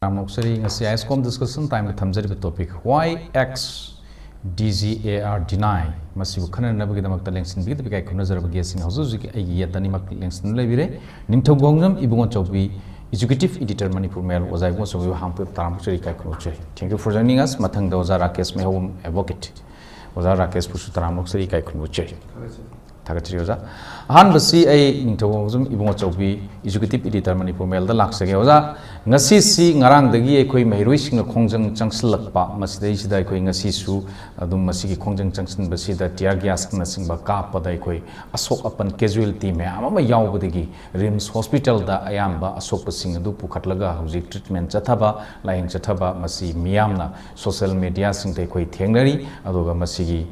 ISCOM discussion time with Thamzari topic why X DGAR deny Masibu Kana Nabagamak Langsin Bit Bikai Kunazar guessing Hazuki Yatanimak Langsin Levire Nintogongam Ibon Chobi Executive Editor Manipur Mail was I was of Hamp Tamchari Kaikroche. Thank you for joining us. Matang Dozara Kes Mehom Advocate was our Rakes Pushutaramokri Kaikroche. Tagatrioza Han Basi a Nintogum Ibon Chobi Executive Editor Manipur Mail the Laxagoza Nasi Narang the Gi Koi may reaching a Kongjang Changslapa Masday da Koi Nasisu Adum Masiki Kongjang Junction Basi that Tiagas Nasing Bakapa Daikoi Asok upon casualty me Amama Yawbadigi Rims Hospital da Ayamba Asok Pasing Dupu Katlaga Husi treatment Chataba lying Chataba Masi Miamna social media sing take Koi Tangari Adoga Masigi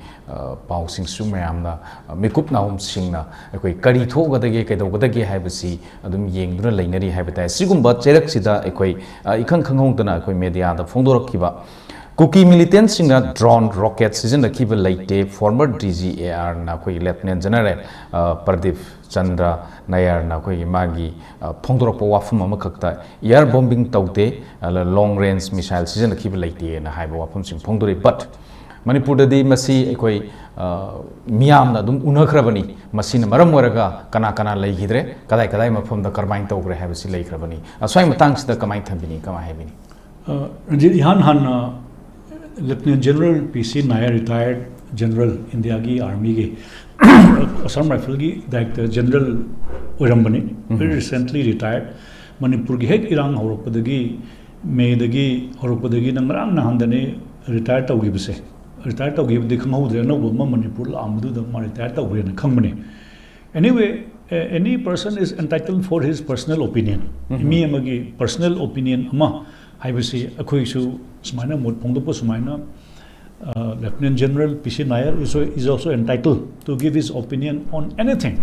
Pausing Sumayamna Mikup Naum Singna Koi Kari Togadagi Kadogagi Habasi Adum Ying Lainari Habitat Sigumba Chereksida Ekoi Ikan Kangongana Koi Media the Fondor Kiba Cookie militants in the drone rockets is in the Kiba Late former DGAR Nakoi Lieutenant General Pardip Chandra Nayar Nakoi Magi Pondoropo Wafum Makakta air bombing Taute long range missile season the Kiba Late and a high weapons in Pondori but Manipur di Masi Ekoi Miam Dum Unakrabani Masina Maramuraga Kanakana Lay Hidre Kadai Kadai from the Carmine Togre have a Silay Krabani. So I'm thanks the Kamai Tambini Kama Havini. Ranjit Han Lieutenant General PC Nair retired General in the Agi Army Assam Rifle Director General Urambani very recently retired Manipur Hek Irang Horopadagi May the Gi Horopadagi Nangrang Nahandane retired to Gibse. Retired to give the Kangho, no woman Manipur, Amdu, the retired to win a company. Anyway, any person is entitled for his personal opinion. Me amagi personal opinion, ama, I will say, a Koishu, Smina, Pondopo Smina, Lieutenant General PC Nair is also entitled to give his opinion on anything.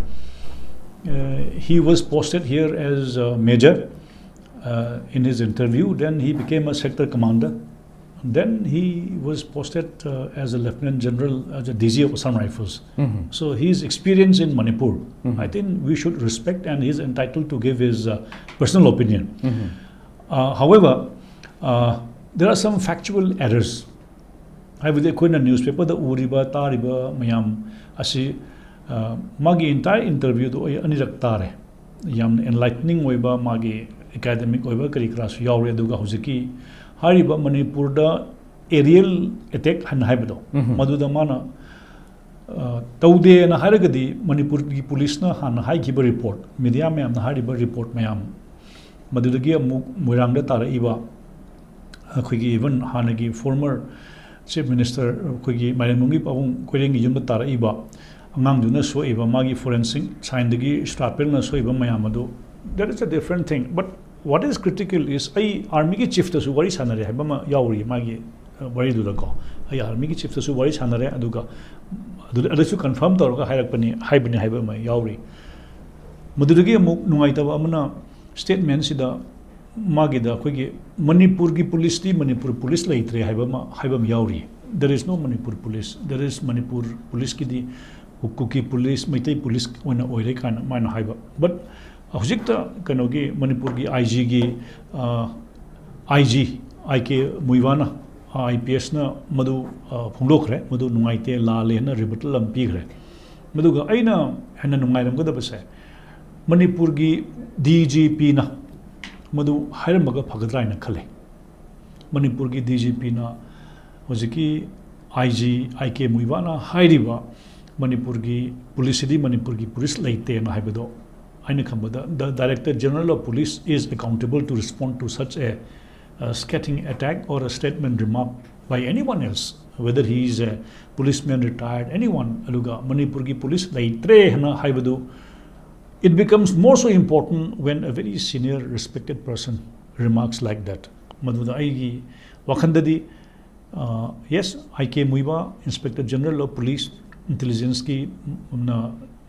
He was posted here as a major in his interview, then he became a sector commander. Then he was posted as a Lieutenant General, as a DG of Assam Rifles. So his experience in Manipur, I think we should respect and he is entitled to give his personal opinion. However, there are some factual errors. I would say in a newspaper, the Uriba, Tariba, Mayam, Asi, Magi entire interview, the Anirak Tare, Yam enlightening Weba, Magi academic Weba, Karikras, Yaure, Duga Huziki. Hariba Manipur da aerial attack han haibado maduda mana taude na haragadi Manipur ki police na han hai giba report media me amna hariba report mayam madudagi amuk moirang da tara iba khoi gi even hanagi former chief minister khoi gi maimungi pawung koireng gi yumba tara iba angang duna so iba magi forensic science dagi stapel na so iba mayam adu that is a different thing but what is critical is I army ki chief to su wari sanare habama yauri magi wari du ko I army ki chief to su wari sanare aduga adu confirm toroga hairakpani haibani haibama yauri madudagi amuk nungaitaba amana statement sida magi da khogi Manipur ki police ti Manipur police laitre haibama yauri there is no Manipur police there is Manipur police ki di Kuki police Maitai police ona oire kana mana haiba but Hujikta Kanogi, Manipurgi, IG, IG, IK, Muivana, IPS na Madu Pungokre, Madu Nuaite, La Lena, Ributal and Pigre. Maduga Aina and a Numairam Godabase. Manipurgi DGP na Madu Hiramaga Pagadraina Kale. Manipurgi DGP na Hujiki, IG, IK, Muivana, Hairiba, Manipurgi, Policidi, Manipurgi, Police Late and Hibado. The Director General of Police is accountable to respond to such a scathing attack or a statement remark by anyone else, whether he is a policeman retired, anyone, Aluga, Manipurgi police, it becomes more so important when a very senior, respected person remarks like that. Maduda Aigi, Wakandadi, yes, IK Muiba, Inspector General of Police, Intelligence ki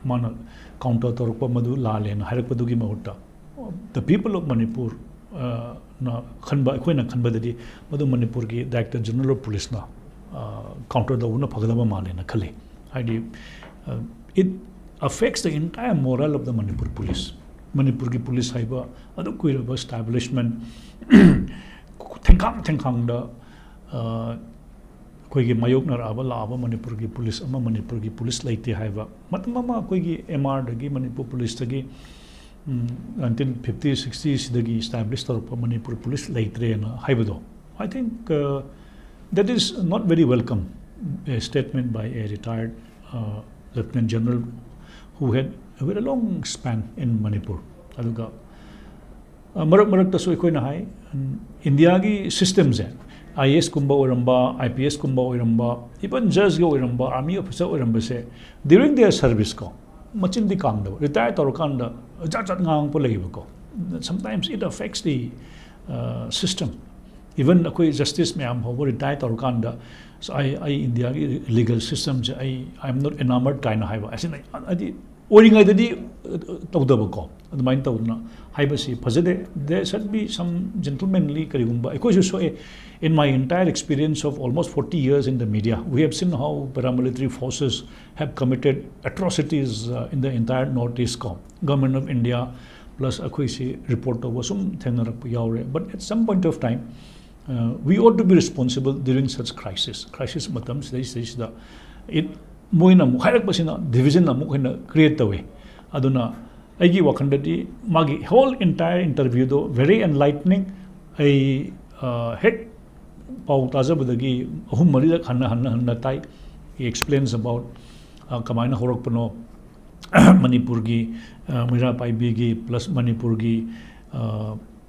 mana counter Torpa Madu Lalen, Harapadugi Mahutta. The people of Manipur, na Khanba, Quina Khanbadi, Madu Manipurgi, Director General of Police na counter the Una Pagadama Malina Kale. It affects the entire morale of the Manipur police. Manipur ki police haiba, adu kuiraba establishment thengkhang da koi gi mayok nar aba la aba manipur gi police laite haiba matmama koi gi MR da gi manipur police da gi 1950 60s da gi established tor manipur police laitre na haibado. I think that is not very welcome, a statement by a retired Lieutenant General who had a very long span in Manipur. Aduga marak ta so koi na hai India gi systems hai IAS kumba oramba IPS kumba oramba even judge go oramba army officer oramba se during their service ko machin di kang da retire tor kan da jat ngang po lagi ko. Sometimes it affects the system. Even akoi justice me am ho retire tor kan da. So I India gi legal systems I'm not enamored kind of haiba asin adi oringai dadi tawdaba ko admain tawna haibasi phajade. There should be some gentlemanly karigumba akoi so in my entire experience of almost 40 years in the media, we have seen how paramilitary forces have committed atrocities in the entire Northeast ISCOM. Government of India plus akoi si report over some thengnarak yaure. But at some point of time, we ought to be responsible during such crisis matams da it moina mu hairak pasina division na mu create the way aduna aigi wakandati magi whole entire interview do very enlightening. I head pau tajabadagi ahum mari da hanna tai. He explains about kamaina horok pano Manipur gi mira paibi gi plus Manipur gi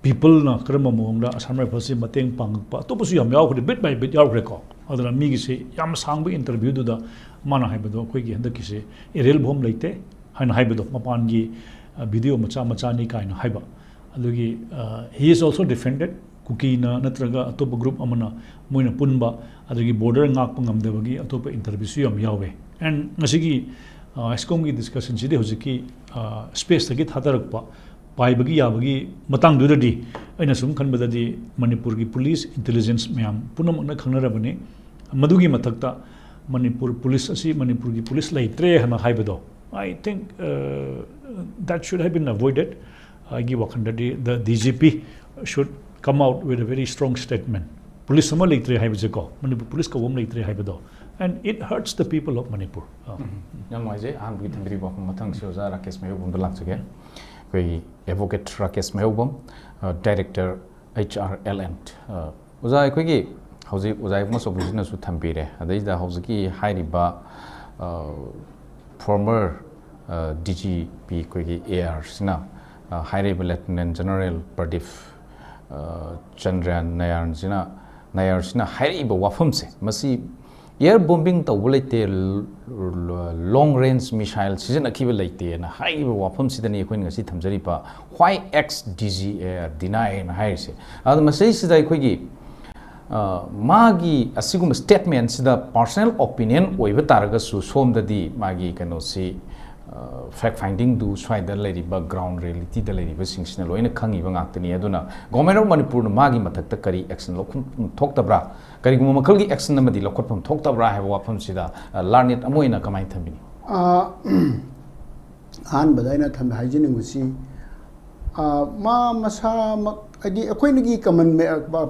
people na karma moongda Assam Rifles mateng pangpa to pusu yam yaw bit by bit yaw ko adana mi gi se yam sangbu interview do da mana haibado koi gi handa ki se erel bom leite han haibado mapan gi video macha ni kaina haiba adugi he is also defended kuki na natraga atopa group amana moina punba adugi border ngak pangam debagi atopa interview su yam yawe. And ngasigi ISCOM gi discussion sidi hojiki space tagi thadarakpa paibagi yabagi matang dudadi aina sum khanbadadi Manipur gi police intelligence myam punam na khangnarabani madugi mathakta Manipur police asi Manipur gi police laitre hana haibado. I think that should have been avoided. Agi wakandadi the DGP should come out with a very strong statement. Police sama laitre haibaje ko Manipur police ka wom laitre haibado, and it hurts the people of Manipur. Yang moje am gi thambiri ba mathang sioza Rakesh Mehubum da langsage koi advocate Rakesh Mehubum director HRLN uza koi gi hauji uza mo so business su thambire adai da hauji ki hairiba former DGP koi gi AR sina High Lieutenant General Pradip Chandran Nayar sina hairiba wafam se masi air bombing ta wulaite long range missile season akiba laite na high wafam sidani koin ngasi thamjari pa why x DGAR deny na haise ad masai sidai khoigi magi asigum statement sida personal opinion oiba taraga su somdadi magi kano si fact finding do swai da leriba ground reality da leriba singsina loina khangi ba ngaktani aduna government of Manipur na magi mathakta kari action lokhum thoktabra kari gum makal gi action namadi lokhotpam thoktabra haiba wafam sida larnet amoina kamai thambini han badaina tham hygiene gusi ma masa adi akoina gi common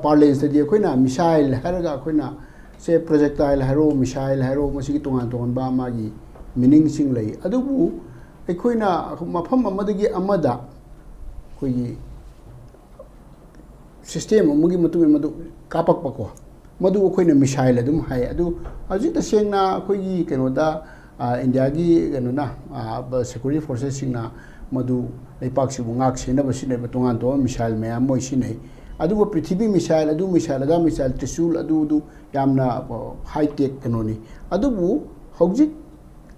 parlance di akoina missile haraga akoina se projectile haro missile haro masigi tongan ba magi meaning sing lay adubu akoina mafam amadagi amada koi system amugi matu madu kapak pako madu akoina missile adum hai adu aji ta sengna koi keno da India gi keno na security forces singna madu leipak sibu ngak sina basine batungan to missile me amoi sine adu prithvi missile adu missile da missile trisul adu yamna high tech keno ni adubu hojik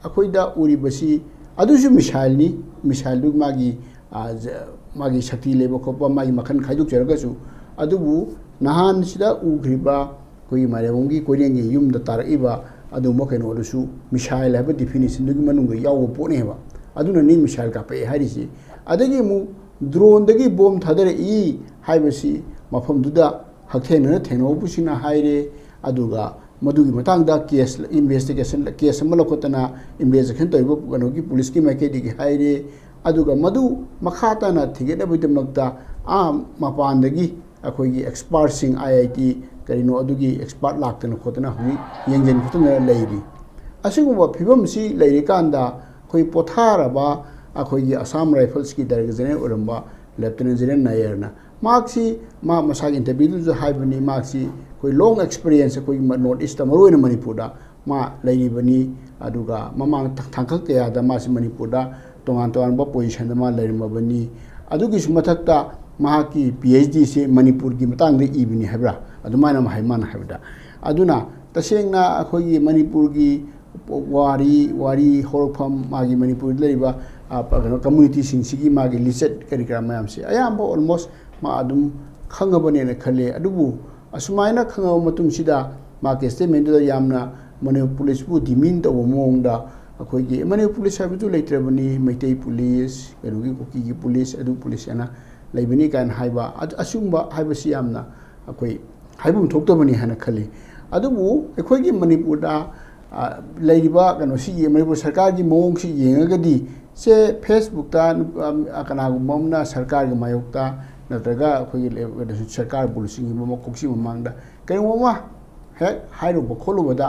akoida uri basi aduju missile du magi shakti lebo khopa magi makhan khaiduk jaragasu adubu nahan sida ugriba koi marewongi korengi yum da tariba adu mokeno dusu missile have definition du manunga yawo pone ba aduna ni missile ka pe harisi adagi mu drone dagi bomb thadare I haibasi mafam duda hakhena theno busina haire aduga madugi matang da case investigation case amala kotana investigation toibo ganogi police ki makedi gi haire aduga madu makhata na thigeda bidamakta mapan dagi अखोगी expert सिंग IIT करिनो अदुगी expert लाक्तन खोतना हुई यंजन खोतना लेरी असिगुबा फिबम सि लेरी कांदा खोई पोथारबा अखोगी असम राइफल्स की director general Oramba lieutenant general नायरना मार्क्सी मा मसाग इंटरव्यू जो हाइबनी मार्क्सी कोई लॉन्ग एक्सपीरियंस कोई नॉर्थ ईस्ट मरोइन मणिपुर मा लेरिबनी अदुगा ममांग थांखक कयादा मासी मणिपुर तोंगान तोंगान पोजिशन मा लेरिमबनी अदुगी मथक्ता माकी PhD से मणिपुर की मतंग दे इबनी हैब्रा अदुमाना हाइमान हैबदा अदुना तसेंगना अखोगी मणिपुर की वारी होरफम मागी मणिपुर लेरिबा कम्युनिटी सिंह मागी लिसेट करिकरा मैम से अयाम ऑलमोस्ट मा अदुम खंगबने ने खले अदुबु असुमाइना खंगब मतुंग सिदा माके स्टेटमेंट दा यामना मणिपुर पुलिस बु डिमीन तब मोंगदा अखोगी Manipur police हाबजु लेत्रबनी Meitei police कनुगी cookie की पुलिस अदु पुलिस याना लेबनी कान हाइबा असुंबा हाइबसी यामना अखोई हाइबुम थोक्तबनी हाना खले अदुबु अखोगी मणिपुर दा लेरिबा कनो सी मणिपुर सरकार की मोंग सी येंगगदी से फेसबुक ता कनागुमना सरकार के मायोक्ता नत्रगा अखोगी सरकार पुलिसिंग मम कोक्सी ममांगदा करिमोमा हे हाइरो बखोलुबदा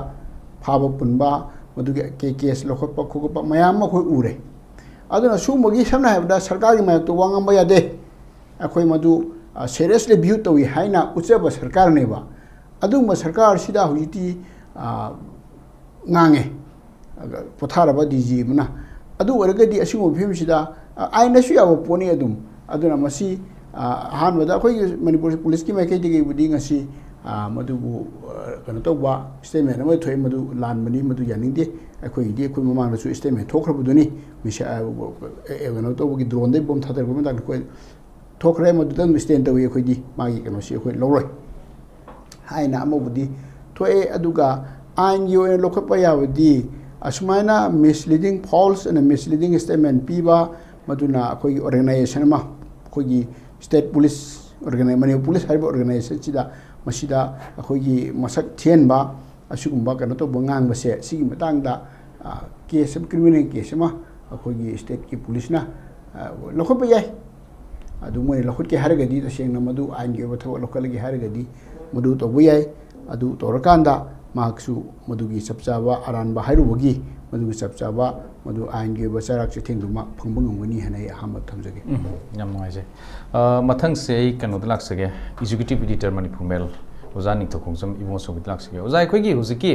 फाबा पुनबा मदुगे केस लखोपा खोगपा मयाम मखोई उरे अदुना सुमगी समना हैबदा सरकार के मायोक्ता वांगम यादे अखोई मदु सीरियसली व्यू तवी हाइना उचब सरकार नेबा अदुम सरकार सिदा हुजिति ngange potharaba DG muna adu oragadi asingo phim sida aina su yawo poni adum aduna masi han wada khoi manipur police ki makai digi budi ngasi madu kana to ba statement ma thoi madu lan mani madu yaning de akhoi di khoi mamang su statement thokra buduni misha kana to gi drone de bom thadar bom dan khoi thokre madu dan stand tawi khoi di magi kana si khoi loroi haina amobudi thoi aduga आइन यो लोकपा यावदी असुमाइना misleading false and misleading statement पीबा मदुना अखोगी organisation मा अखोगी स्टेट पुलिस मणिपुर पुलिस हाइब ऑर्गेनाइजेशन सिदा मसिदा अखोगी मसक थियनबा असुगुम्बा कनो तो बंगांग बसे सिगी मतंगदा केस क्रिमिनल केस मा अखोगी स्टेट की पुलिस ना लोकपा याय अदु मोय लोखत के हारगदी तसेंगना मदु आइन के बथो लोकल के हारगदी मदु तो बुयाय अदु तोरकांदा मार्क्सु मधुगी चपचाबा अरानबा हाइरुबगी मधुगी चपचाबा मधु आइन के बचाराक चिथिंगदुमा फंबंगमनी हनै अहम थमजगे याम नोइजे मथंग से कनो दलाक्सगे एग्जीक्यूटिव एडिटर मणिपुर मेल ओजा निथोखोंजम इबोसो दलाक्सगे ओजा अखोगी हुजिकी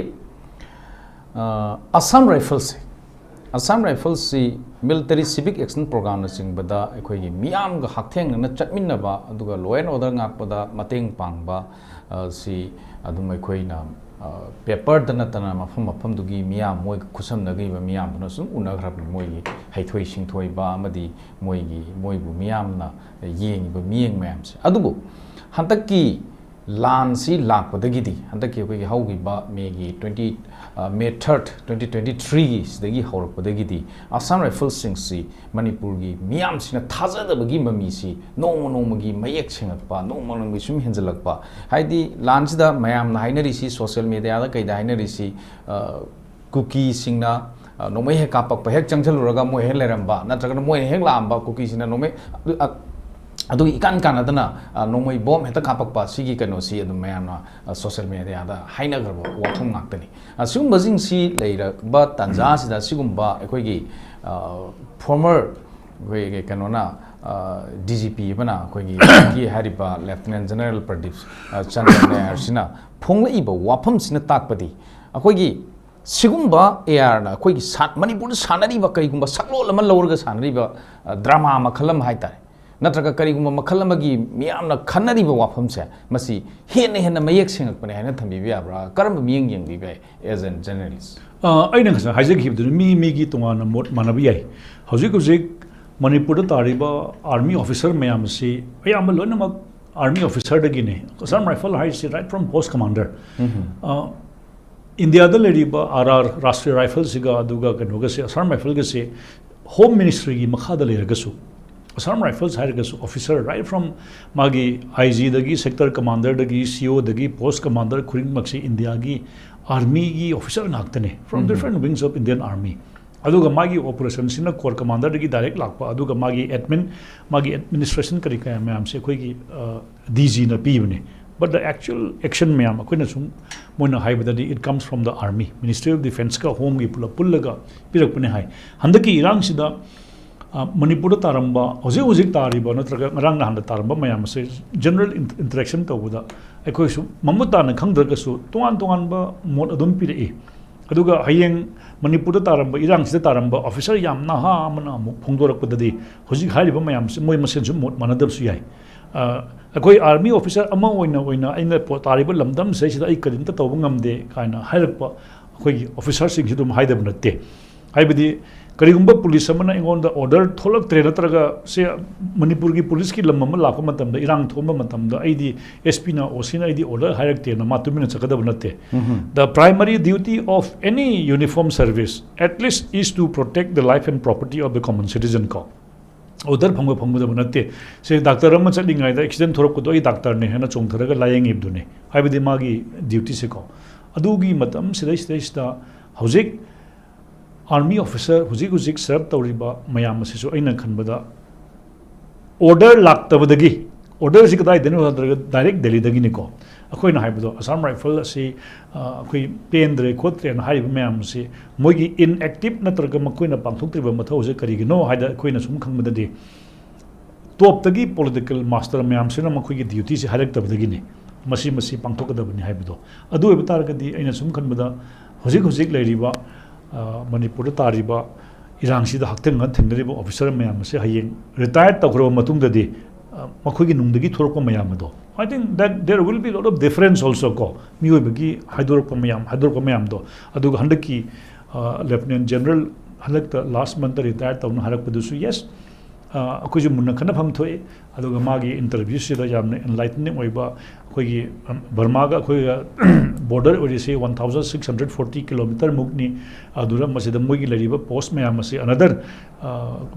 असम राइफल्स से मिलिटरी सिविक एक्शन प्रोग्राम न चिंगबदा अखोगी मियाम ग हाथेंग न चटमिनबा अदुगा law and order ngakpada mateng pangba si adum अखोइना पेपर दनतना मफम मफम दुगी मियाम मोय खुसम नगई बा मियाम न सुम उनग्राब मोयगी हाइथोइ सिंथोइ बा अमदी मोयगी मोयबु मियामना येंगी बा मियेंग मैम से अदुबु हंतकी लान सी लापदगिदी हंतकी कोई हाउगी बा मेगी 20 May 3rd 2023 सिदगी हौरपदगिदी असम राइफल सिंह सी मणिपुर की मियाम सिना थाजदबगी ममी सी नोमगी मयेक सेंगकपा नोमगी सुम हेंजलकपा हाइदी लान सिदा मयाम ना हाइनरी सी सोशल मीडिया दा कैदा हाइनरी सी कुकी सिंगना नोमे हे कापक हेक चंगजलुरगा मोय हे लेरंबा नत्रगन मोय हेक लांबा कुकी सिना नोमे अदु इकान कानदना नोमै बॉम हेता कापकपा सिगी कनो सी अदु मयामना सोशल मीडिया दा हाइनगरबो वाथुम नाक्तनी असुम बजिंग सी लेरबा तंजा सिदा सिगुम्बा अखोगी फॉर्मर वे कनोना DGP बना अखोगी की हारिबा लेफ्टिनेंट जनरल प्रदीप चंद्र नायर सिना फोंगलेइबा वाफम सिना ताकपदी अखोगी सिगुम्बा AR ना अखोगी मणिपुर सानरीबा करिगुम्बा सकलोल अमा लौरगा सानरीबा ड्रामा मखलम हाइतारे नत्रगा करिगुम्बा मखल अमगी मियामना खन्नरिबा वाफम से मसी हेन मयेक सेंगकपने हाइना थंबिबि याब्रा करम मियंग यंगबिबे एज एन जर्नलिस्ट आइना खसा हाइजगिबदु मी की तोंगाना मोट मानबि याय हौजिक मणिपुर तारिबा आर्मी ऑफिसर मैम से अयाम लोनमक आर्मी ऑफिसर दगिने असम राइफल हाइसी right from post commander India द लेरिबा RR राष्ट्रीय राइफल सिगा दुगा कनोगा से असम राइफल से होम मिनिस्ट्री की मखादा लेरगसु असम राइफल्स हाइरगसु ऑफिसर राइट फ्रॉम मागी IG दगी सेक्टर कमांडर दगी CO दगी पोस्ट कमांडर खुरिंग मक्सी इंडिया की आर्मी की ऑफिसर नाक्तने from different wings of Indian army aduga magi operation sina core commander gi direct lakpa aduga magi administration kari kaya mayam se khoi gi DG na pi bane but the actual action mayam khoi na sum moina haibadadi it comes from the army ministry of defense ka home gi pullaga pirak pune hai handaki irang sida manipur taramba hozik tariba natraga ngarang na handa taramba mayam se general interaction tawuda akhoi su mamuta na khangdraga su tuan ba mod adum pire aduga hayeng manipur taramba irang sida taramba officer yam na ha amana mu phongdorakpadadi hozik hariba mayam se moi masen su mod manadab su yai akhoi army officer ama oina aina tariba lamdam se sida ai kadinta tawba ngamde kaina hairpa akhoi officer sing sidum haidab natte haibadi karigumba police amana ingonda order tholak tre natraga se manipur gi police ki lamma lakpa matamda irang thomba matamda aidi SP na osina aidi order hierarchy na matumina chakada natte the primary duty of any uniform service at least is to protect the life and property of the common citizen ko order phangba natte se doctor amma chalingai da accident thorok ko doi doctor ne hena chongtharaga layeng ibdune haibadi magi duty se ko adugi matam sida hauzik army officer huzik serve tawriba mayam asisu aina khanbada order laktabadagi order si kadai denu direct delhi dagi ni ko akoina haibado assam rifle asi akoi pendre khotre na haiba mayam si moigi inactive natraga makoina pangthoktriba mathau je karigino haida akoina sum khangmadadi top tagi political master mayam sina makoi gi duty si harak tabadagi ni masi pangthokadabani haibado adu ebataragadi aina sum khanbada huzik leiriba manipur tariba irangsida hakteng thengriba officer mayam se hayeng retired tawkhro matungdadi makhogi nungdagi thorokpa mayam do I think that there will be a lot of difference also ko miyoibagi haidorokpa mayam do aduga handaki lieutenant general halakta last month retired tawna harakpadusu yes akoju munna khana pham thoi aduga magi interview sida yamne enlightening oiba akogi Burma ga akogi border orisi 1640 kilometer mukni adura masida mogi lariba post mayam ase another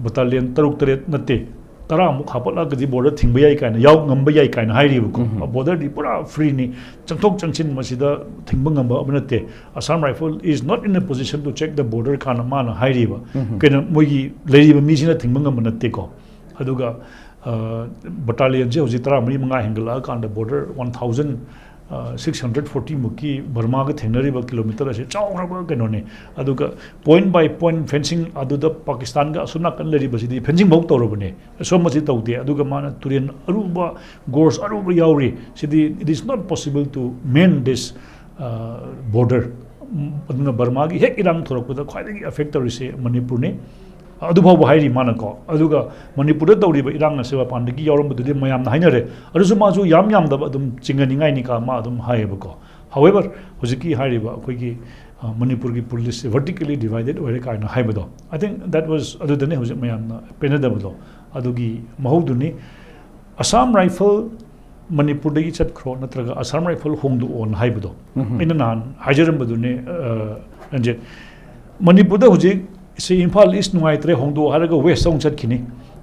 battalion taruk taret natte tara mu khapala gadi border thingba yai kaina yaw ngamba yai kaina hairi ko border di pura free ni changthok changchin masida thingba ngamba abnate Assam Rifle is not in a position to check the border kana mana hairi ba kena mogi lariba mi sina thingba ngamba natte ko aduga battalion je hoji tara mari manga hengala kan the border 1640 muki Burma ga thengnariba kilometer ase chauraba kanone aduga point by point fencing aduda Pakistan ga asuna kan lari basidi fencing bok torobane so much tawde aduga mana turen aruba gors aruba yauri sidi it is not possible to mend this border aduna Burma gi hek irang thorokda khwaidagi affect torise Manipur ne aduba hairi manako aduga Manipur da tawriba irang na sewa pandagi yaurambududi mayam na hainare arusu mazu yam da adum chingani ngai ni ka ma adum haibako however hojiki hairiba koigi Manipur gi police vertically divided ore kaina haibado I think that was adudane hojik mayam na penadabado adugi mahuduni Assam Rifle Manipur dagi chatkhro natraga Assam Rifle hongdu on haibado ina nan hajarambadune anje Manipur da hojik se Imphal East nungaitre hongdo haraga west song chatkini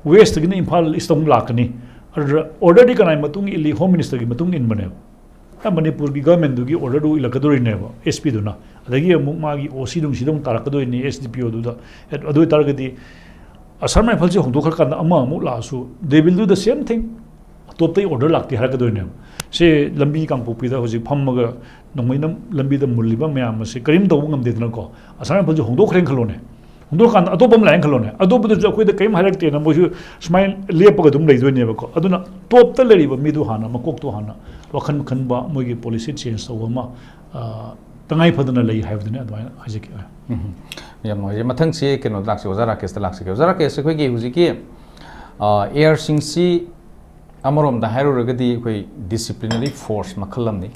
west gini Imphal East song lakani order di kanai matung ili home minister gi matung in bane Manipur gi government du gi order du ilakadori neba SP du na adagi amuk magi OC dung sidung tarakadoi ni SDPO du da adu targadi Assam Rifle je hongdo kharkan ama amuk la su they will do the same thing top tai order lakti harakadoi ne se lambi kangpopi da hoji phammaga nongmainam lambi da muliba mayam se karim do ngam de na ko Assam Rifle je hongdo khreng khalone Hundokan atopam lain khalone atopu du akoi da kaim harakte na moju smile lepaga dum leidoi ne ko aduna top ta leriba midu hana makok to hana wakhan khanba mogi policy change tawama tangai phadana lei haibdune adwai hajiki yam mo mathang se keno lakse ozara kes khoi gi hujiki air singsi amorom da hairu ragadi khoi disciplinary force makhalamni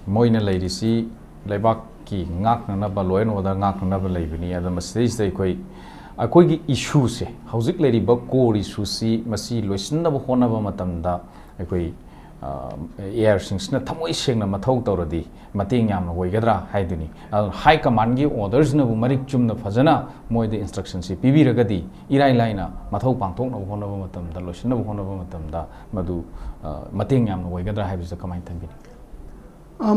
moina leirisi leibak ki ngak na ba loen oda ngak na ba leibini ada mastage dai koi gi issue se hauzik leri ba core issue si masi loisin na ba hona ba matamda koi air sings na thamoi seng na mathau tawradi mating yam na hoigadra haiduni high command gi orders na bu marik chum na fajana moi the instructions si pibi ragadi irai laina mathau pangthok na hona ba matamda loisin na ba hona ba matamda madu mating yam na hoigadra haibisa kamai thanbini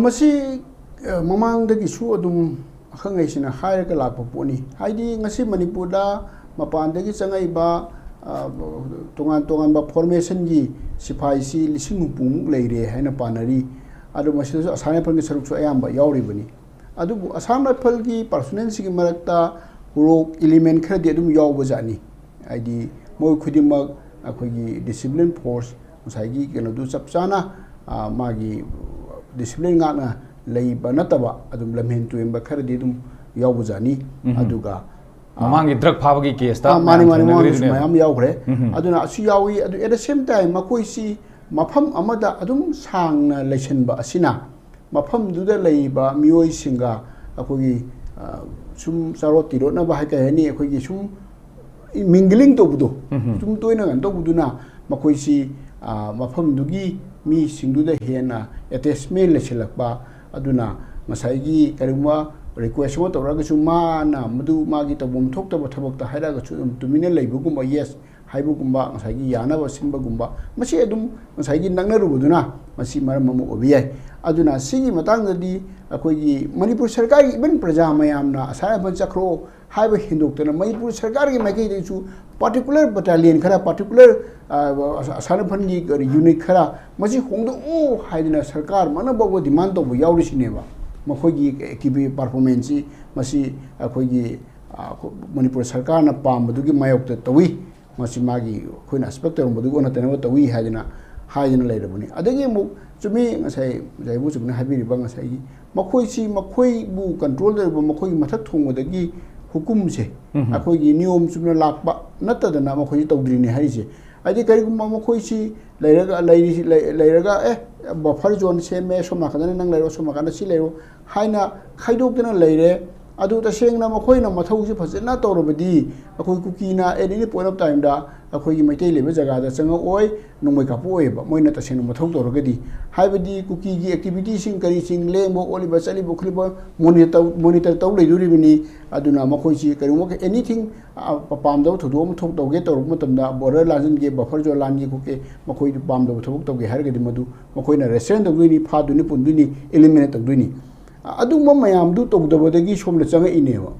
masi mamang dagi su adum khangaisin hire ka lakpa poni haidi ngasi manipurda mapandagi changaiba tongan ba formation gi sipai si lising pumuk leire haina panari adu masidu asana pal gi saruk so ayamba yauri bani adu asana pal gi personnel si gi marakta rok element khadi adum yaw bajani haidi moi khudima akhoi discipline force musagi keno du chapchana magi discipline ngana leiba nataba adum lamhen tuemba khardi dum yawbujani aduga mamangi drug phabagi case ta mani mayam yawgre aduna asu yawi adu at the same time makoi si mafam amada adum sangna leisenba asina mafam duda leiba mioi singa akogi sum saroti ro na ba ha ka ni akogi sum mingling to budo sum toina gan to buduna makoi si mafam dugi mi singduda hena attachment leselakba aduna masaigi karuma request mo tawraga su mana madu magi tabum thokta ba thabakta hairaga chu tumina leibugumba yes haibugumba masaigi yana ba simbagumba masi adum masaigi nangna rubuduna masi maram mamu obiyai aduna sigi matangdadi akoigi manipur sarkar ibn praja mayamna asara ban chakro haiba hindoktana manipur sarkar gi makai de chu particular battalion khara particular asara phangi unit khara masi hongdo o haidina sarkar mana bago demand to yauri sineba makoigi active performance masi akoigi manipur sarkar na pambadugi mayokta tawi masi magi khoina inspector badugo na tena tawi haidina leirabuni adagi mu chumi ngasai jaibu chubna habiri ba ngasai makoi si makoi bu control da makoi mathak thongodagi hukum se akoigi niyom chubna lakba natadana makoi tawdrini haise adi kari gumma makoi si leiraga buffer zone se me somna kadana nang leiro somna kadana si leiro haina khaidokdana leire adu ta sengna makoi na mathau si phajena tawrobadi akoi kukina any point of time da akoi gi maitai lebe jaga da changa oi nongmai ka poi ba moina ta sengna mathau tawrogadi haibadi kuki gi activity sing kari sing lengbo oliba chali bo khliba monitor taw leiduri bini aduna makoi si kari mo anything pam daw thodo mo thok tawge tawrok matamda border lajin ge buffer zone lan gi kuke makoi pam daw thok tawge hargadi madu makoi na restaurant duni phaduni punduni eliminate tawduni adu mayam du togdabodagi somna changa inewa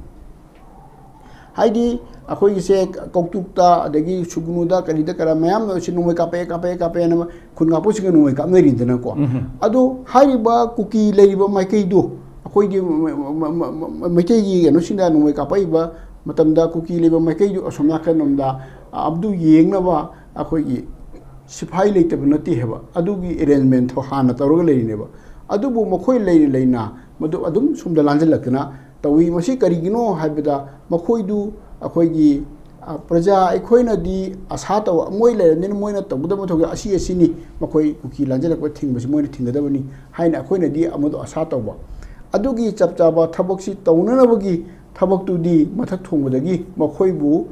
haidi akhoi se koktukta adagi sugnuda kalida kara mayam no sinumai kape na khunga posing numai ka ngari dana ko adu haiba kuki leiba maikei do akhoi gi maikei gi no sinda numai kapai ba matamda kuki leiba maikei do asomna kanomda abdu yengna ba akhoi gi sipai leitab nati heba adu gi arrangement tho hana tawrga leine ba adu bu makhoi leina madu adum sumda lanjal lakna tawi masi karigino haibada makhoi du akhoi gi praja aikhoina di asa taw moi le nin moina tawda mo thoga asi asini makhoi kuki lanjal ko thing basi moina thinggadabani haina akhoina di amadu asa tawba adugi chapchaba thabaksi tawnana bagi thabak tu di mathak thongbadagi makhoi bu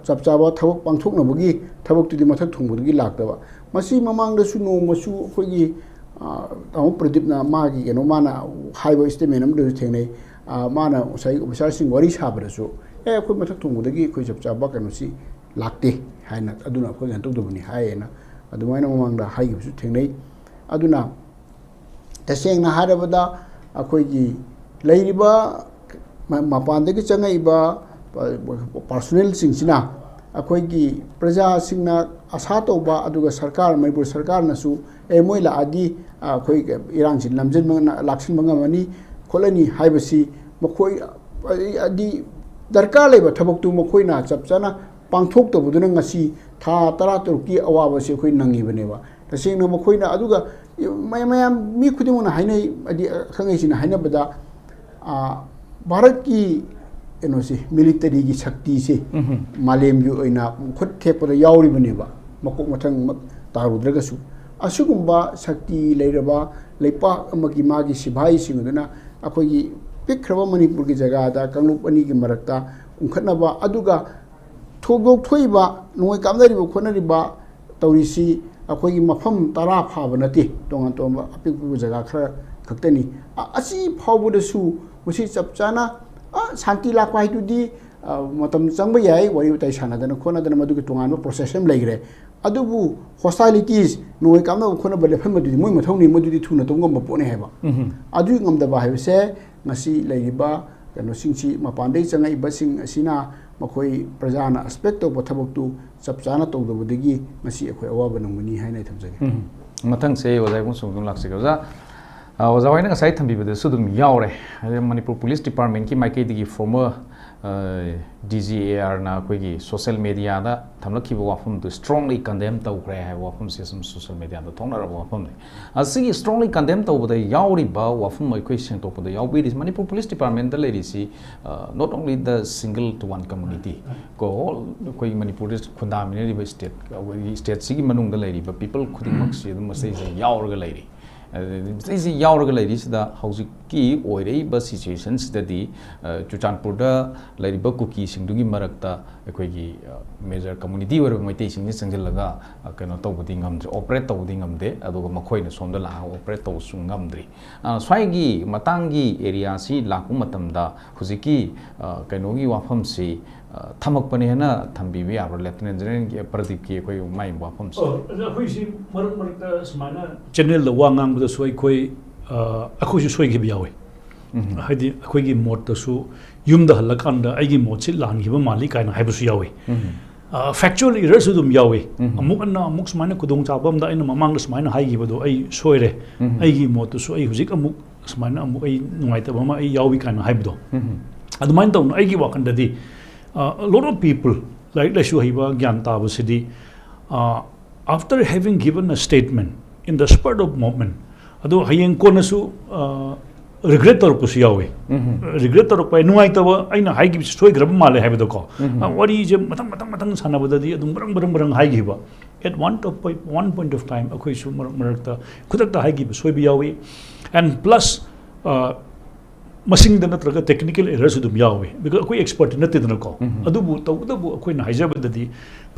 chapchaba thabak pangthokna bagi thabak tu di mathak thongbadagi laktaba masi mamangda su no masu akhoi gi Pradip na magi keno mana haiba statement amdu thengnei mana sai officer sing wari sabarasu khoi mathak thongudagi khoi chapcha ba keno si lakte haina aduna khoi gan tawdobani haina adumaina mamangda haigisu thengnei aduna taseng na harabada akhoi gi leiriba mapandagi changaiba personnel singsina akhoi gi praja singna asa tawba aduga sarkar manipur sarkar nasu moi la adi khoi irang sin lamjin laksin mangamani kholani haibasi makhoi adi darkar leba thabak tu makhoi na chapchana pangthok to buduna ngasi tha tara turki awaba se khoi nangi baneba tasengna makhoi na aduga mayam mi khudimona hainai adi khangai sin haina bada bharat ki enosi military gi shakti se malem yu oina khut thepada yauri baneba makok mathang tarudragasu asugumba shakti leiraba leipa amagi magi sibai singuduna akhoi pikraba manipur gi jaga da kanglup ani gi marakta unkhatnaba aduga thogok thoiba noi kamdariba khonariba tawrisi akhoi mafam tara phaba nati tongan tomba apikbu jaga khara khaktani asi phawbudasu musi chapchana shanti lakwa hitudi matam changba yai wari utai sanadana khonadana madugi tongan process em leigre adubu hostilities noi kamna khona bale phamadu moi mathawni madudi thuna tongam bapone heba adu ngamda ba haibse ngasi leiba kano singsi mapandai changai basing asina makoi prajana aspect of thapaktu chapchana tawdabudagi ngasi akhoi awaba nangmani haina thamjage mathang se ozai bung sung laksi ga oza waina ngasai thambibade sudum yaure Manipur Police Department ki maikei digi former DGAR na koigi social media da thamlakhi wafum to strongly condemn tawkre hai wafum se some social media da thongna wafum ne asigi strongly condemn tawbada yauri ba wafum mai question to da yawi is Manipur Police Department da lady si not only the single to one community ko koi Manipur khunda mine ri state state sigi manung da lady ba people khuding mak se dum se yaur ga lady this is yaur lady da house ki oirei ba situations da di Chuchanpur da lady ba cookie singdugi marakta ekoi major community or mai te sing ni sanglaga kano tawbudi ngamdre operate tawbudi ngamde aduga makhoi na somda la operate taw sungamdri swai gi matangi area si laku matamda huziki kano gi wafam si thamak pane na thambi bi ar lieutenant general ki pradeep ki koi mai wafam si khoi si marak marak smana channel la wangang bu soi khoi akhoi soi gi biawe haidi akhoi gi mot ta su yum da halakan da ai gi mot si lan gi ba mali kai na haibu su yawe factual errors dum yawe amuk anna amuk smana kudong chabam da ina mamang da smana hai gi ba do ai soire ai gi mot su ai hujik amuk smana amuk ai ngai ta ba ma ai yawi kai na haibu do adumain taw ai gi wakan da di a lot of people like the Shuhiba Gyanta Vasidi after having given a statement in the spur of moment ado hayeng konasu regret or pusiyawe regret or pa nuai tawa aina hai gi soi grab male have ko wari je matang sana badadi adum barang hai gi ba at one point of time akoi su marakta khudak ta hai gi soi bi yawe and plus masing dana traga technical errors dum yawe because akoi expert natte dana ko adubu tawdabu akoi na haijabadadi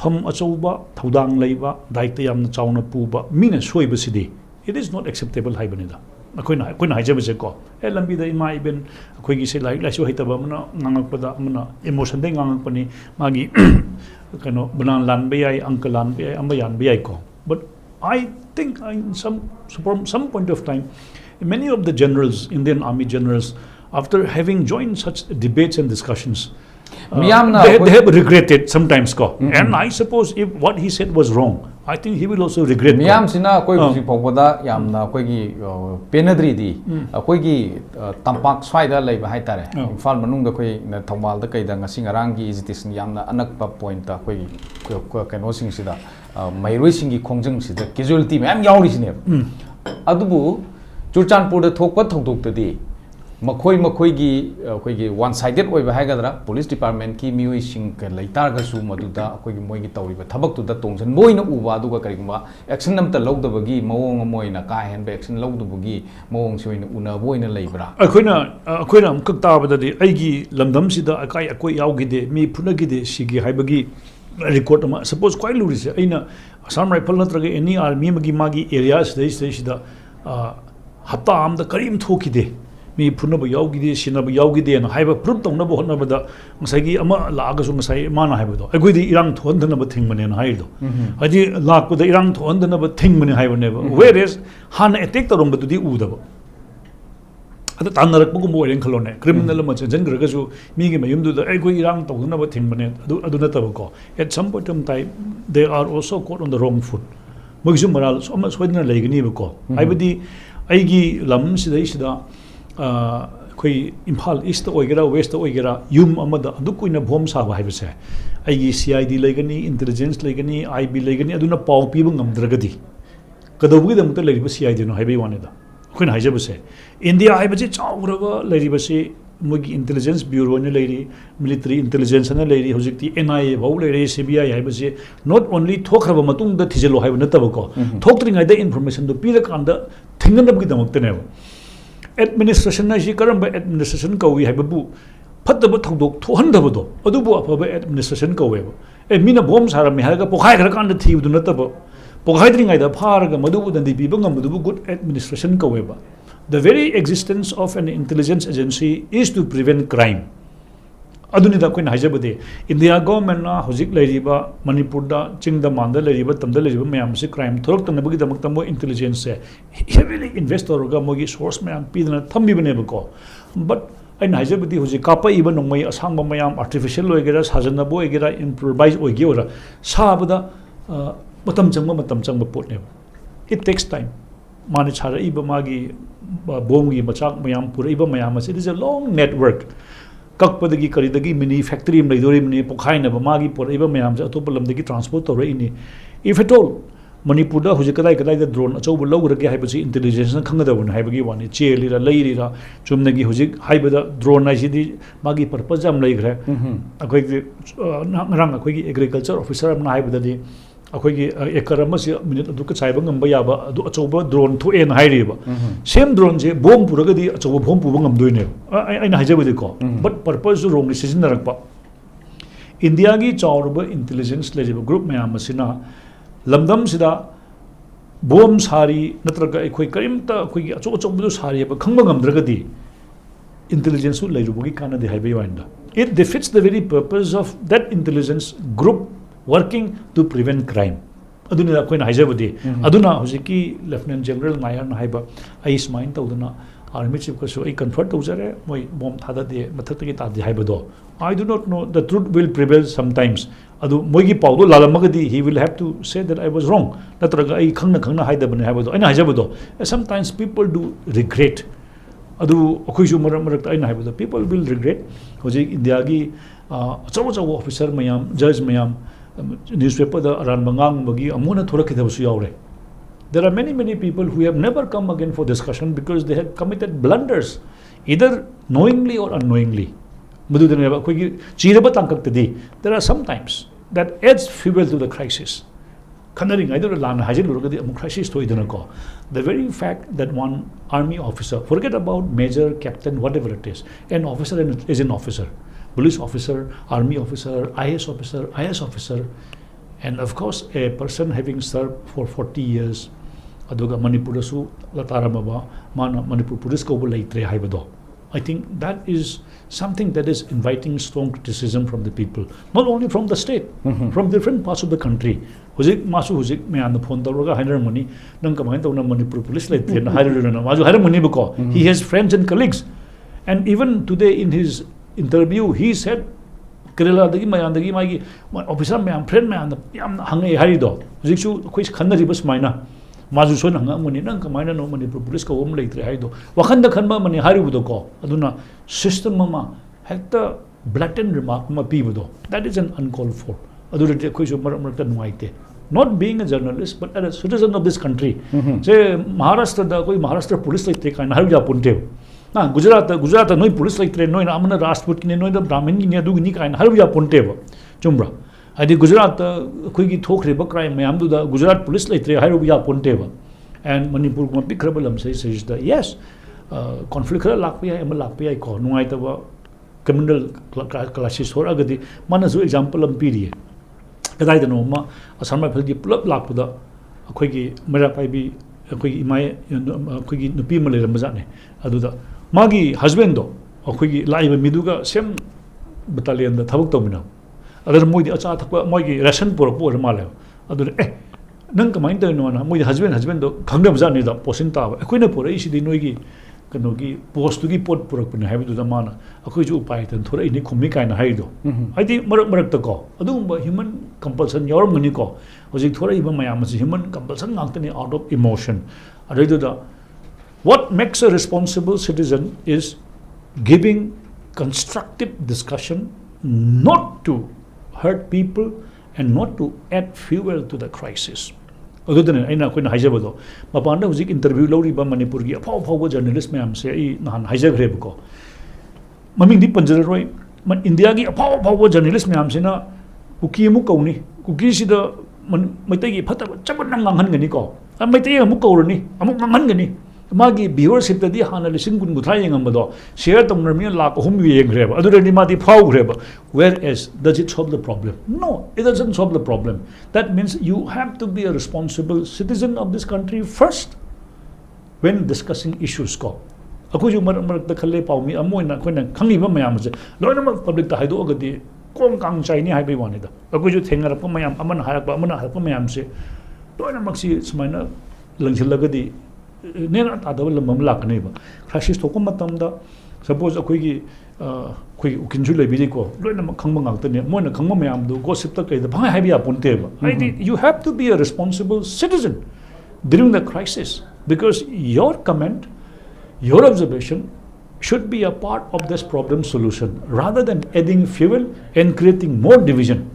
pham achauba thodang leiba daita yamna chauna puba mina soiba sidi it is not acceptable haibanida akoi na haijabase ko e lambi da ima even akoi gi se like la so haitaba mana ngangakpada mana emotion de ngangakpani magi kano banan lan be ai uncle lan be ai ambayan be ai ko but I think from some point of time many of the generals, Indian Army generals, after having joined such debates and discussions, they have regretted sometimes. And I suppose if what he said was wrong, I think he will also regret. Miyam sina koi busi pokboda yamna koi gi penadri di koi gi tampak swaida lay bahai tare. Infal manung da koi na thawal da kai da ngasi ngarang gi hesitation yamna anak pa point da koi kano sing sida mairoi sing gi khongjang sida casualty ma'am yauri sine. Adubu Chuchanpur da thokpa thokdok tadi makhoi gi one sided oi ba haigadra police department ki mioi sing ka leitar ga su maduda akoi gi moi gi tawriba thabak tu da tongsan moina uba du ga karigma action nam ta logdabagi mawong moina ka hen be action logdabagi mawong soina una boina leibra akoina amkak tabadadi aigi lamdam sida akai akoi yaugi de mi phunagi de sigi haibagi record ma suppose quite luris aina Assam rifle natraga any army magi areas sida hapta amda karim thokide mi phunaba yaugide sinaba yaugide na haiba proof tongnaba hotnabada ngasagi ama laaga su ngasai mana haibado agoidi irang thondanaba thingmane na haido haji lakpada irang thondanaba thingmane haibane whereas han attack tarombadudi udaba ada tanarak bugu mo ren khalone criminal ma jangraga su mi gi mayumdu da agoi irang tongdanaba thingmane adu natabako at some point of time they are also caught on the wrong foot mogisu moral so much wadna laigani bako haibadi aigi lam sida koi Imphal East oigera West oigera yum amada adu koina bhom saba haibase aigi CID legani intelligence legani IB legani aduna pau piba ngamdragadi kadawgi damta leriba CID no haibai waneda koina haijabase India haibaje chauraba leribase mogi intelligence bureau ne leri military intelligence na leri hojikti NIA bau leri CBI haibase not only thokraba matung da thijelo haiba natabako thoktringai da information do pira kanda thinganabgi damakte administration na ji karamba administration kawi haibabu phataba thodok thohandabado adubu afaba administration kaweba mina bom sarami haraga pokhai kanda thibu nataba pokhai dringai da pharaga madubu dandi biba ngamadubu good administration kaweba the very existence of an intelligence agency is to prevent crime aduni da koina hajabade India government na hojik leriba Manipur da chingda manda leriba tamda leriba mayam se crime thorok tanabagi damak tambo intelligence se heavily invest oroga mogi source mayam pidna thambi bane ko but ꯑꯩꯅ ꯍꯥꯏꯖꯕꯗꯤ ꯍꯧꯖꯤꯛ ꯀꯥꯞꯄꯛꯏꯕ ꯅꯣꯡꯃꯩ ꯑꯁꯥꯡꯕ ꯃꯌꯥꯝ artificial ꯑꯣꯏꯒꯦꯔꯥ ꯁꯥꯖꯟꯅꯕ ꯑꯣꯏꯒꯦꯔꯥ ꯏꯝꯄ꯭ꯔꯣꯚꯥꯏꯖ ꯑꯣꯏꯒꯦꯔꯥ ꯁꯥꯕꯗ ꯃꯇꯝ ꯆꯪꯕ ꯄꯣꯠꯅꯦꯕ it takes time ꯃꯥꯅ ꯁꯥꯔꯛꯏꯕ ꯃꯥꯒꯤ ꯕꯣꯝꯒꯤ ꯃꯆꯥꯛ ꯃꯌꯥꯝ ꯄꯨꯔꯛꯏꯕ ꯃꯌꯥꯝ ꯑꯁꯤ it is a long network ꯀꯛꯄꯗꯒꯤ ꯀꯔꯤꯗꯒꯤ ꯃꯤꯅꯤ ꯐꯦꯛꯇꯔꯤ ꯑꯃ ꯂꯩꯗꯣꯔꯤꯕꯅꯤ ꯄꯣꯈꯥꯏꯅꯕ ꯃꯥꯒꯤ ꯄꯨꯔꯛꯏꯕ ꯃꯌꯥꯝꯁꯦ ꯑꯇꯣꯞꯄ ꯂꯝꯗꯒꯤ ꯇ꯭ꯔꯥꯟꯁꯄꯣꯔꯠ ꯇꯧꯔꯛꯏꯅꯤ if at all ꯃꯅꯤꯄꯨꯔꯗ ꯍꯧꯖꯤꯛ ꯀꯗꯥꯏꯗ ꯗ꯭ꯔꯣꯟ ꯑꯆꯧꯕ ꯂꯧꯈ꯭ꯔꯒꯦ ꯍꯥꯏꯕꯁꯤ ꯏꯟꯇꯦꯂꯤꯖꯦꯟꯁꯅ ꯈꯪꯒꯗꯕꯅꯤ ꯍꯥꯏꯕꯒꯤ ꯋꯥꯅꯤ ꯆꯦꯜꯂꯤꯔꯥ ꯂꯩꯔꯤꯔꯥ ꯆꯨꯝꯅꯒꯤ ꯍꯧꯖꯤꯛ ꯍꯥꯏꯕꯗ ꯗ꯭ꯔꯣꯟ ꯍꯥꯏꯁꯤꯗꯤ ꯃꯥꯒꯤ ꯄꯔꯄꯁ ꯌꯥꯝ ꯂꯩꯈ꯭ꯔꯦ ꯑꯩꯈꯣꯏꯒꯤ ꯉꯔꯥꯡ ꯑꯩꯈꯣꯏꯒꯤ ꯑꯦꯒ꯭ꯔꯤꯀꯜꯆꯔ ꯑꯣꯐꯤꯁꯔ ꯑꯃꯅ ꯍꯥꯏꯕꯗꯗꯤ ꯑꯩꯈꯣꯏꯒꯤ ꯑꯦꯀꯔ ꯑꯃꯁꯤ ꯃꯤꯅꯤꯠ ꯑꯗꯨꯛꯀ ꯆꯥꯏꯕ ꯉꯝꯕ ꯌꯥꯕ ꯑꯗꯨ ꯑꯆꯧꯕ ꯗ꯭ꯔꯣꯟ ꯊꯣꯛꯑꯦꯅ ꯍꯥꯏꯔꯤꯕ ꯁꯦꯝ ꯗ꯭ꯔꯣꯟꯁꯦ ꯕꯣꯝ ꯄꯨꯔꯒꯗꯤ ꯑꯆꯧꯕ ꯕꯣꯝ ꯄꯨꯕ ꯉꯝꯗꯣꯏꯅꯦꯕ ꯑꯩꯅ ꯍꯥꯏꯖꯕꯗꯤꯀꯣ ꯕꯠ ꯄꯔꯄꯁꯁꯨ ꯔꯣꯡꯂꯤ ꯁꯤꯖꯤꯟꯅꯔꯛꯄ ꯏꯟꯗꯤꯌꯥꯒꯤ ꯆꯥꯎꯔꯕ ꯏꯟꯇꯦꯂꯤꯖꯦꯟꯁ ꯂꯩꯔꯤꯕ ꯒ꯭ꯔꯨꯞ ꯃꯌꯥꯝ ꯑꯁꯤꯅ ꯂꯝꯗꯝꯁꯤꯗ ꯕꯣꯝ ꯁꯥꯔꯤ ꯅꯠꯇ꯭ꯔꯒ ꯑꯩꯈꯣꯏ ꯀꯔꯤꯝꯇ ꯑꯩꯈꯣꯏꯒꯤ ꯑꯆꯧꯕꯗꯨ ꯁꯥꯔꯤ ꯍꯥꯏꯕ ꯈꯪꯕ ꯉꯝꯗ꯭ꯔꯒꯗꯤ intelligence ꯂꯩꯔꯨꯕꯒꯤ ꯀꯥꯟꯅꯗꯦ ꯍꯥꯏꯕꯒꯤ ꯋꯥꯅꯤꯗ it defeats the very purpose of that intelligence group working to prevent crime aduna akoina haijabadi aduna hojiki lieutenant general nair na haiba ai smain tawduna army chief ka so ai comfort tawjare moi bom thadade mathakki tadi haibado I do not know the truth will prevail sometimes adu moigi pawdo lalamagadi he will have to say that I was wrong natraga ai khangna haidabane haibado aina haijabado sometimes people do regret adu akhoi ju marak aina haibado people will regret hojik india gi achaw officer mayam judge mayam newspaper da aran bangang bagi amuna thorakhidabusu yaure there are many people who have never come again for discussion because they have committed blunders either knowingly or unknowingly madudane akhoi gi chiraba tangkaktadi there are sometimes that adds fuel to the crisis khanari ngai do lan hajin lurugadi amu crisis thoidana ko the very fact that one army officer forget about major captain whatever it is an officer is an officer police officer army officer IS officer and of course a person having served for 40 years aduga manipur su lataramaba mana manipur police ko laitre haibado I think that is something that is inviting strong criticism from the people not only from the state from different parts of the country hojik masu hojik me an phone tawraga hairamani nang kamai tawna manipur police laitre na hairuna masu hairamani bako he has friends and colleagues and even today in his interview he said kerala dagi mayandagi magi officer mayam friend mayam yam hangai harido hojiksu khoi khanariba smaina mazu son hangamani nang kamaina no manipur police ko om leitre haido wakhanda khanba mani haribudo ko aduna system ma hekta blatant remark ma pibudo that is an uncalled for adurate khoi so maramta nuaite not being a journalist but as a citizen of this country say maharashtra da koi maharashtra police leitre kaina haruja punte na gujarat noi police leitre noi na amana rashtraput kine noi da brahmin kine adu ni kaina haruja punte ba chumbra adi gujarat khoi gi thokhreba crime mayam du da gujarat police leitre hairu ya ponte ba and manipur ma pikraba lam sai da yes conflict khala lakpi ai am lakpi ai ko nungai ta ba criminal classes hor agadi mana su example am piri kadai da no ma asama phal gi pulap lakpu da khoi gi mera pai bi khoi gi mai khoi gi nupi ma le ram ja ne adu da magi husband do khoi gi laiba miduga sem battalion da thabuk tawmina अगर मोदी अचा थक मोगी ration पुरपो माले अदु ए नंग कमाइन तनो ना Modi husband दो खंगदम जानि दा पोसिन ता अखोइने पुरई सिदि नोगी कनोगी पोस्ट की पोट पुरकपने हाइबदु दा माना अखोइ जु उपाय तन थोरै नि खुमि काइन हाइदो आइदि मरक त को अदुम ह्यूमन कंपल्सन यौरम गनि को होजि थोरै ब मयाम से ह्यूमन कंपल्सन ngakतनि आउट ऑफ इमोशन अदु दा what makes a responsible citizen is giving constructive discussion not to hurt people and not to add fuel to the crisis adudane aina koina haijabado mapanda hujik interview lori ba manipur gi aphaw journalist mayam se ai nahan haijagre ko maming di panjaroi man india gi aphaw journalist mayam se na kuki mu kauni kuki sida maitai gi phata chaban ngang han gani ko maitai mu kaurani amuk ngang gani magi viewership tadi hana lising gun guthai yengambado share tamnami lakh hum yengreba adurani madi phaugreba whereas does it solve the problem no it doesn't solve the problem that means you have to be a responsible citizen of this country first when discussing issues ko akoi ju mar ta khalle paumi amoina koina khangiba mayam je loina public ta haido agadi kong kang chaini haibai wani da akoi ju thengarap mayam amana harap mayam se loina maksi smaina langchilagadi nena ta da lam lakne ba crisis to kom matam da suppose akhoi ukinju lebi ko loina khangba ngakta moina khangba mayam do gossip ta kaida bhai habi apunte ba you have to be a responsible citizen during the crisis, because your comment, your observation should be a part of this problem solution rather than adding fuel and creating more division.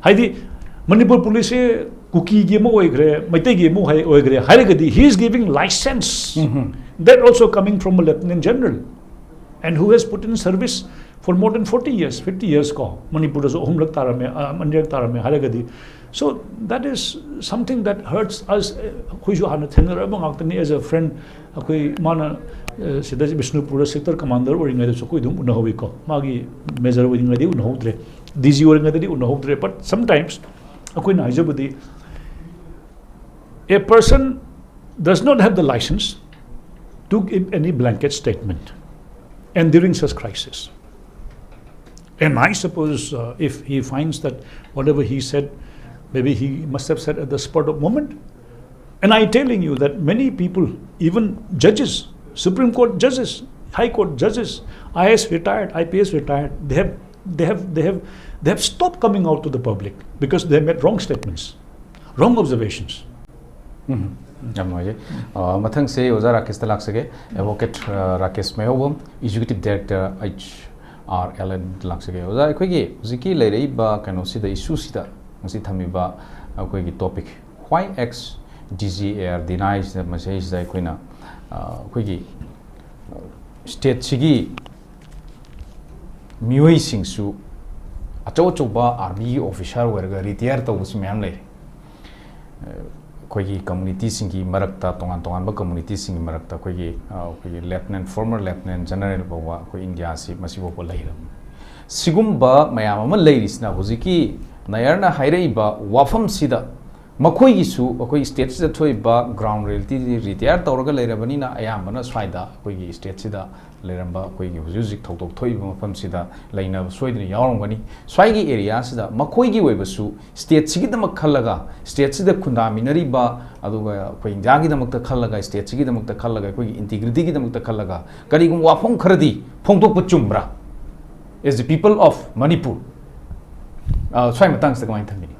Haidi Manipur police cookie game oigre, Maite game oigre, Harigadi, he is giving license. That also coming from a lieutenant general, and who has put in service for more than 40 years, 50 years ko. Manipur's Homlak Tarame, Manjak Tarame, Harigadi. So that is something that hurts us. As a friend, Mana Vishnupura sector commander or in the Sokudum Unahoviko, Magi measure with the Unahodre, Dizzy or in the Unahodre. But sometimes, a person does not have the license to give any blanket statement, and during such crisis. And I suppose if he finds that whatever he said, maybe he must have said at the spur of moment. And I'm telling you that many people, even judges, Supreme Court judges, High Court judges, IS retired, IPS retired, they have stopped coming out to the public because they made wrong statements, wrong observations. Mathang se Oza Rakesh Talaksage, Advocate Rakesh Mehobom, Executive Director HRL Talaksage. Oza Equigi, Ziki Lady Ba can see the issue sita. Thamiba topic why X DGAR denies the message that state Sigi Mui Sing Su a Choba army official were retired to Usmanley community singi Marakta Tongan community singi Marakta Lieutenant former Lieutenant General Bawa India si Masibo Later Sigumba Mayama ladies now Huziki Nayarna Haireba Wafam Sida Makoi Su, Okoi states the Toiba ground reality retired Torga Lerabanina Ayamana Swida, Kogi State Sida, Leramba, Kogi music Toto Toiba from Sida, Laina, Sweden Yarmani, Swagi areas, the Makoigi Webasu, State Sigida Makalaga, State Sida Kundaminariba, Aduga, Queen Jagi the Muktakalaga, State Sigida Muktakalaga, Integrity the Muktakalaga, Karigum Wafong Karadi, Ponto Puchumbra is the people of Manipur. Swai matang sa kamay thamini.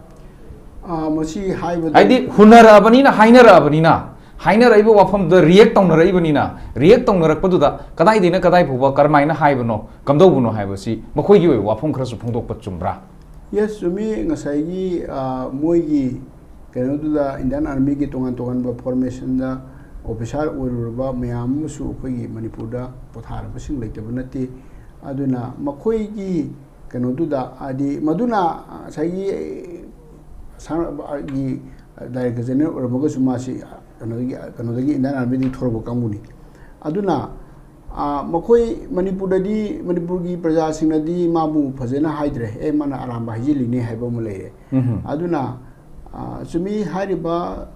Masi high. I did Hunara Abanina, Hainara Abanina, Hainara Ibo from the react on the Rabanina, react on the Rapaduda, Kadai Dina Kadai Puba, Carmina Hibano, Kamdobuno Hibasi, Makoyi, Wapon Krasupundo Pachumbra. Yes, to me, Nasai Moigi, Kanoduda, Indian Army Tongan formation, the official Uruba, Miamusu, Manipuda, Pothar, pushing like the Bunati, Aduna, Makoigi. Kanoduda adi maduna sai sargi director general or boga sumasi kanodagi Indian Army di thorbo kanguni aduna makoi manipuradi manipurgi praja singnadi mabu phajena haidre e mana aramba hijilini haiba mulere aduna sumi hariba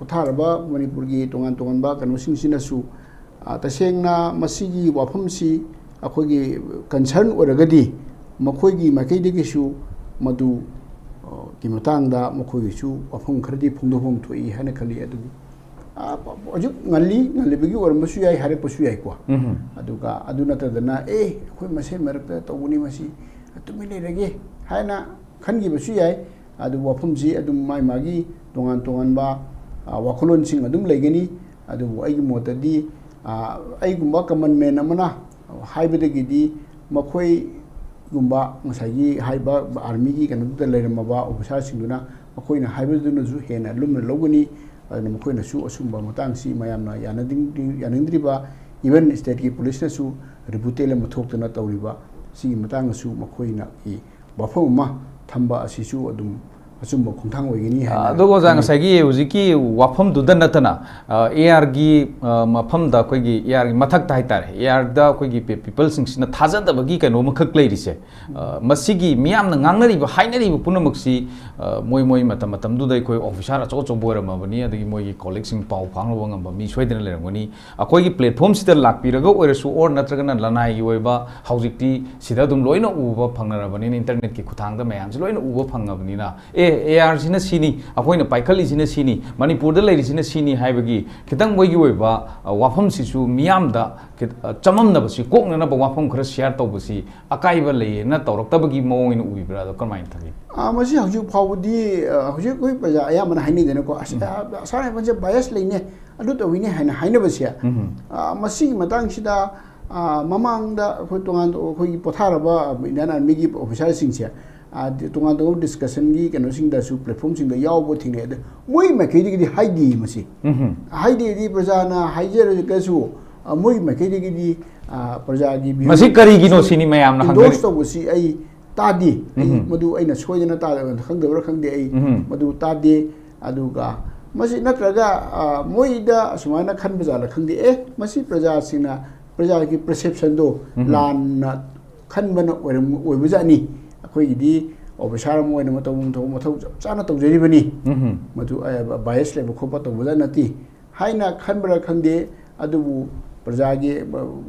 utharaba manipurgi tongan ba kanosing sinasu tasengna masigi wafamsi akogi concern oragadi Makoigi Makaidigishu Madu Kimatanga Makoisu Wafung Kredi Pundum to E Hanakali Adu Nali Nalibigi or Masuai Harapasuakwa Aduka Adunata Dana when Mase Merta Tawuni Masi Atumile Rege Hana Kangi Masuai Adu Wafumzi Adum Mai Magi Tongan Ba Wakolon Sing Adum Legani Adu Aigumotadi Aigumakaman Menamana Hybridigi Makoi Gumba Masagi Haiba Army and the Lermaba of Sasinguna, Makoina Hybriduna Zuhena, Lumina Logani, and Makoina Su Asumba Matansi, Mayamna, Yanindriba, even state police su, Rebutele Matokana Tauriba, see Matangasu, Makoina, Wafoma, Tamba Asisu, Adum. Asumbo Kuntang Wigini. Those are Sagi, Uziki, Wapum to the Natana, ARG, Mapamda, Quigi, Yar Matak Taitar, Yarda, Quigi people sings in a Tazan the Bagika and Omaka ladies. Masigi, Miam, Nangari, Hainari, Punamuxi, Moi Matamatam, do they call officials also Borama, the Moi collects in Pau Pangwang and Bami Sweden Lermoni, a Quigi platform sitter Lak Pirago, or so or Natragan and Lanai Ueva, Hausiki, Sidadum Loino Uva Pangaraban in internet Kutanga, Mayans, Loino Uva Pangavanina. AR sina sini akoina paikali sina sini Manipur da leiri sina sini haibagi kitang boigi oiba wafam sisu miyamda chamam na basi kokna na ba wafam khara share tawbasi akaiba le na tawraktabagi mawong ina ubibra da kamai thagi masi haju phawdi haju koi praja aya mana haini dena ko asara banje bias leine adu to wine haina basia masi matang sida mamang da khoi tongan khoi potharaba Indian Army gi officer singsia tongan to discussion gi kano sing da su platform sing da yaw thine da moi makai di haidi masi haidi di praja na haijer ga su moi makai di praja gi masi kari gi no sini mayam na hangari to busi ai tadi madu aina soidana ta khangdabra khangde ai madu tadi aduga masi natraga moida sumana khan bazala khangde masi praja singna praja ki perception do lan khan bana oi bujani akhoi di obishar mo na matou chana tawjeri bani madu bias le khopa to bujanati haina khan bara khangde adubu praja gi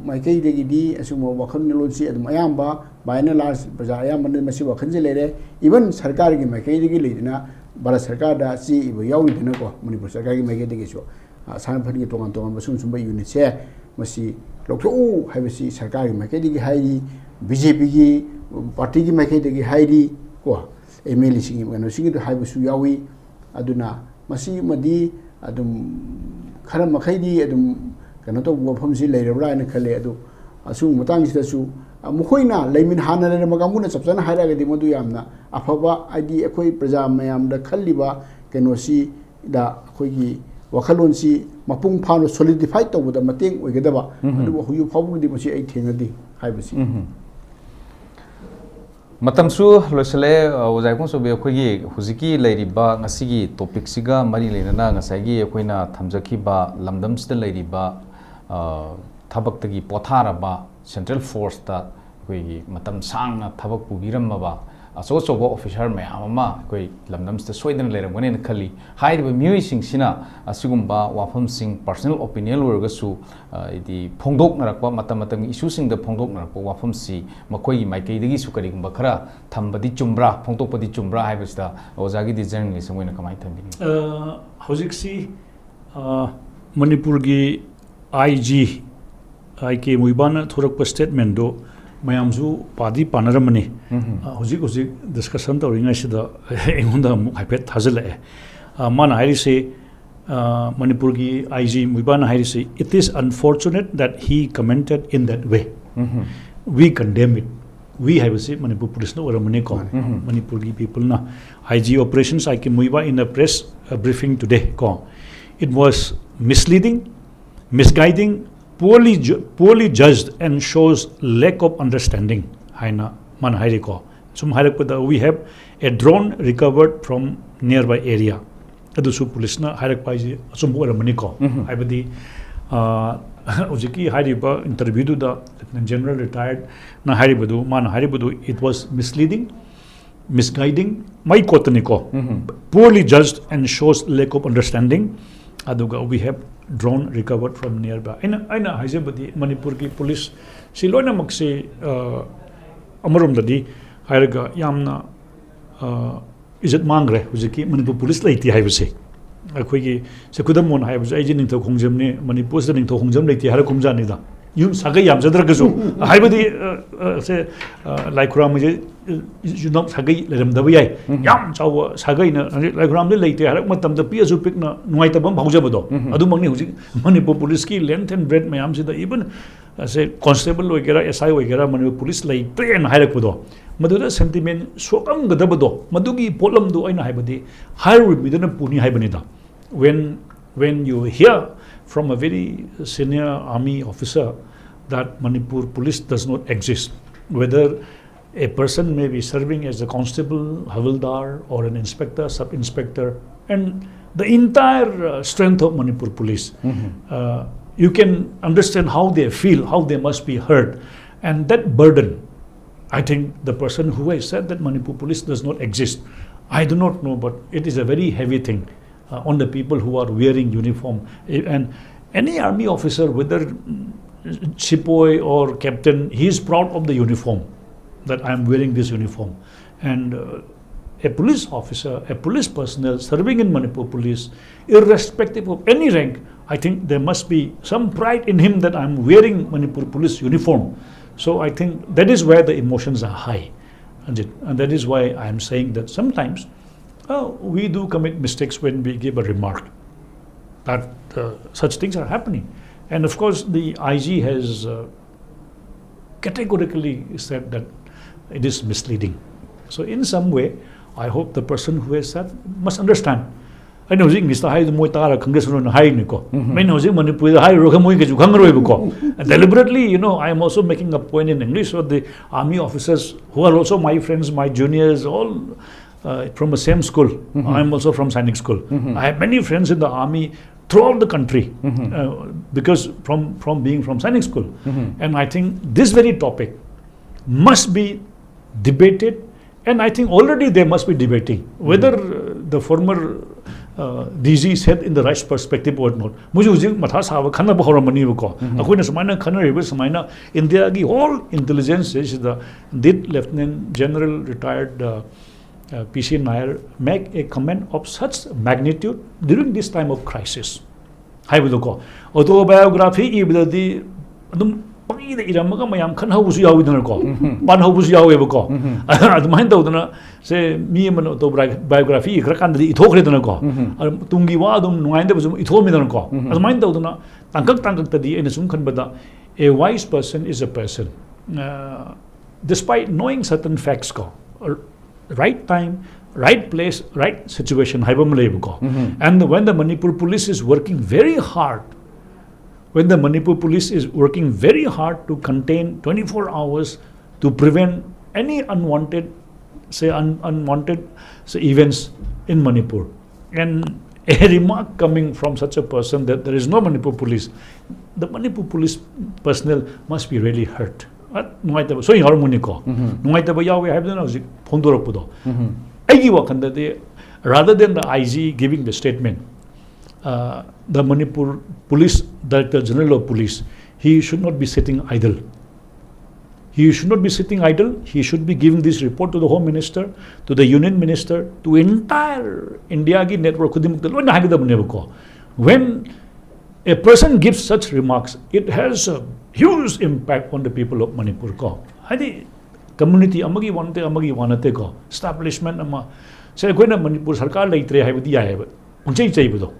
maikei de gi di asumo wakhan lonsi adum ayamba baina last praja ayamba masi wakhan je lere even sarkar gi maikei de gi leina bala sarkar da si ibo yawi dina ko Manipur sarkar gi maikei de gi so san phan gi tongan tongan basum sumba unit se masi lokto haibasi sarkar gi maikei de gi hairi BJP gi party gi maikei de gi hairi ko MLA sing gi no sing gi haibasu yawi aduna masi madi adum khara makai di adum kano to wafam si leirabra ina khale adu asu matang sida su mukhoina leimin hana le magamuna chapchana haira ga di modu yamna afaba id akoi praja mayam da khalliba kano si da akoi gi wakhalon si mapung phano solidify to buda mateng oigadaba adu huyu phabu di masi ai thengadi haibasi matamsu loisale ozai kon sobe akhoi huziki leiriba ngasigi topic siga mari leinana ngasagi akoina thamjaki ba lamdam sida leiriba thabak tagi potharaba central force ta koi matam sangna thabak pubiramaba aso sobo officer mayam ama koi lamdam sida soidan leiramgane na khali hairiba miui sing sina asigumba wafam sing personal opinion lorgasu idi phongdok narakpa matam issue sing da phongdok narakpa wafam si makoi gi maikei dagi su kari gumba khara thambadi chumbra phongtokpadi chumbra haibasda ozagi di journalism oina kamai thambini hojiksi Manipur gi IG IK muibana thorak statement do mayamzu padi panaramani hojik discussion to ringa sida engunda haipet thazale mana hairi se Manipur gi IG muibana hairi se it is unfortunate that he commented in that way we condemn it we have said Manipur police no oramani ko Manipur gi people na IG operations IK muiba in a press briefing today ko it was misleading misguiding poorly judged and shows lack of understanding haina man hairiko sum hairakpada we have a drone recovered from nearby area adusu police na hairakpa ji sum oramani ko haibadi ojiki hairiba interview du da general retired na hairibadu man hairibadu it was misleading misguiding my kotani ko poorly judged and shows lack of understanding aduga we have drone recovered from nearby aina haijabadi Manipur ki police si loina makse amarom dadi hairaga yamna izat mangre hujiki Manipur police laiti haibase akhoi gi sekudam mon haibase aiji ningtho khongjamne Manipur se ningtho khongjam laiti har kumjani da yum saga yam jadra gazu haibadi se laikhuram je junok sagai leram da yai yam chaw sagai na laikhuram le leite har matam da pi azu pik na nuai tabam bhaujabado adu mangni huji Manipur police ki length and breadth mayam se da even se constable oigera SI oigera Manipur police lai train hairakpudo maduda sentiment sokam gadabado madugi polam do aina haibadi higher bidana puni haibani da when you hear from a very senior army officer that Manipur police does not exist, whether a person may be serving as a constable, havildar, or an inspector, sub-inspector, and the entire strength of Manipur police, you can understand how they feel, how they must be heard, and that burden. I think the person who has said that Manipur police does not exist, I do not know, but it is a very heavy thing on the people who are wearing uniform. And any army officer, whether Chipoy or captain, he is proud of the uniform, that I am wearing this uniform. And a police officer, a police personnel serving in Manipur police, irrespective of any rank, I think there must be some pride in him that I'm wearing Manipur police uniform. So I think that is where the emotions are high. And that is why I am saying that sometimes we do commit mistakes when we give a remark that such things are happening. And of course, the IG has categorically said that it is misleading. So in some way, I hope the person who has said must understand. I know Mr. Hai Moi Tara Congressman Hai Niko. Manipur Hai Rogamoy deliberately, you know, I am also making a point in English. So the army officers who are also my friends, my juniors, all from the same school. I am also from Sainik school. I have many friends in the army throughout the country because from being from Sainik school. And I think this very topic must be debated, and I think already they must be debating whether the former DG said in the right perspective or not. India ki all intelligence is the Lieutenant General retired PC Nair make a comment of such magnitude during this time of crisis. Autobiography iramaga mayam khan hausu yawidana ko ban hausu yawe ko admain tawdana se mi man autobiography ikrakandri ithokredana ko tungi wa dum nuainde bujum ithomidana ko admain tawdana tangkak tadi ena sum khanbada a wise person is a person despite knowing certain facts ko right time, right place, right situation and when the Manipur police is working very hard, when the Manipur police is working very hard to contain 24 hours to prevent any unwanted events in Manipur, and a remark coming from such a person that there is no Manipur police, the Manipur police personnel must be really hurt. So in harmony ko rather than the IG giving the statement, the Manipur Police Director General of Police, he should not be sitting idle. He should not be sitting idle. He should be giving this report to the Home Minister, to the Union Minister, to entire India ki network. When a person gives such remarks, it has a huge impact on the people of Manipur ko. Hadi community amagi wanate ko establishment ama say koina Manipur sarkar leitre haibadi yaiba unchai chaibudo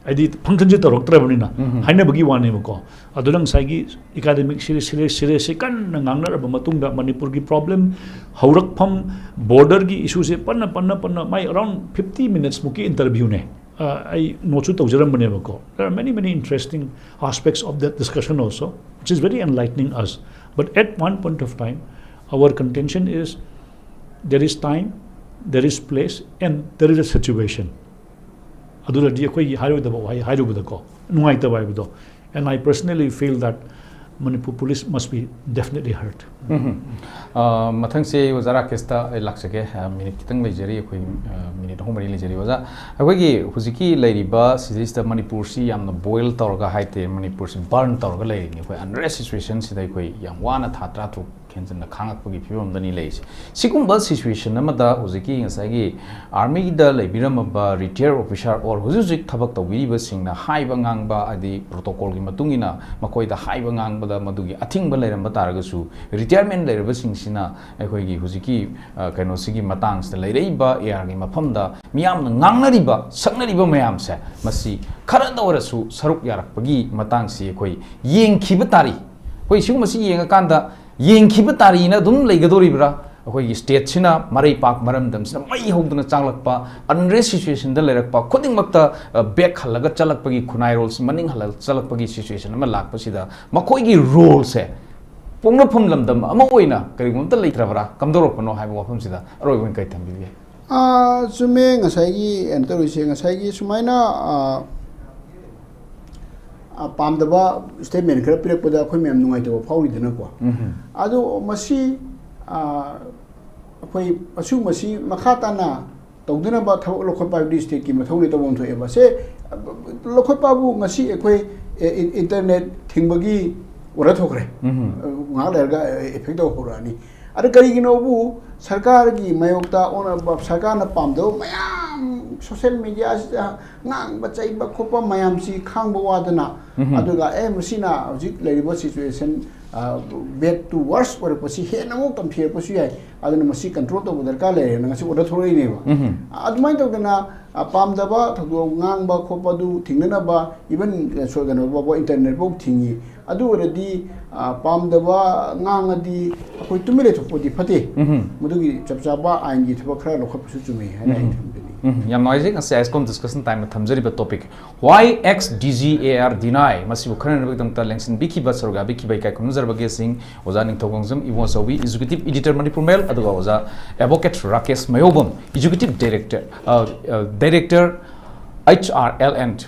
adi function je toroktra banina haina bagi wane ko adulang saigi academic series kan ngangna ba matungda Manipur gi problem haurakpham border gi issue se panna my around 50 minutes muki interview ne I know there are many interesting aspects of that discussion also, which is very enlightening us. But at one point of time, our contention is there is time, there is place, and there is a situation. And I personally feel that Manipur police must be definitely hurt. Mathang se wazara kesta laksake minute kitang lejari koi minute homari lejari waza akogi huziki leiriba sidista Manipur si yamna boil tawga haite Manipur si burn tawga leiri ni koi unrest situation sidai koi yam wana thatra tu kenjan na khangak pagi phibam dani leisi sigumba situation amada huziki ngasagi army da leibiram ba retired officer or huzik thabak tawiriba singna haiba ngangba adi protocol gi matungina makoi da haiba ngangba da madugi athingba leiram bataragasu retirement leiraba singsina akhoi huziki kaino sigi matang sta leireiba air gi mafamda miyam ngangnariba saknariba mayam se masi khara dawrasu saruk yarakpagi matang si akhoi yengkhiba tari koi sigu masi yenga kanda yengkhiba tari na dum leigadoribra akhoi state sina marai pak maramdam sina mai hogduna changlakpa unrest situation da leirakpa khuding makta back halaga chalakpagi khunai roles maning halal chalakpagi situation ma lakpa sida makoi gi role se Pongna pom lamdam ama oina kari gumta leitrabara kamdorok pano haiba wafam sida aroi wen kai thambi sume ngasai enter ise ngasai sumaina pamdaba statement khara pirak pada khoi mem nungai to fauri dana ko ado masi khoi asu masi makhata na tawduna ba thau lokhoi pa district ki mathau ni to bom thoi ba se lokhoi pa bu ngasi khoi internet thingbagi ora thokre nga lerga effect ho rani are kari gino bu सरकार की मयोक्ता सरकार न पामदो मयाम social media ngang bacai ba khopa mayam si khang bawa dana aduga machine hojik leribo situation back to worse or pasi he namo compare pasi ai aduna masi control to budar ka le na ngasi order thoroi ne ba adumai to dana pam da ba thodo ngang ba khopa du thingna ba even so gana ba internet bo thingi adu already pam da ba ngang adi akoi tumire to podi phate mudugi chapcha ba ain gi thaba khara lokha pasu chumi hai yam noisy as ISCOM discussion time thamjari ba topic why x DGAR deny masibu khana na dam ta lengsin biki ba sorga biki bai kai kunuzar ba gesing oza ning thogongzam iwo sawi executive editor manipur mail aduga oza advocate Rakesh Mayobam executive director HRL and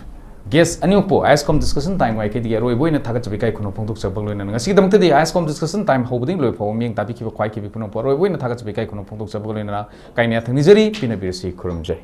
guest anyupo ISCOM discussion time wai kedi roi boina thaga chabi kai kuno phongduk chabang loina ngasi damte di ISCOM discussion time hobuding loi phom ming tabi ki kwai ki bi kuno roi boina thaga chabi kai kuno phongduk chabang loina kai ne thangni jari pina birsi khurumjai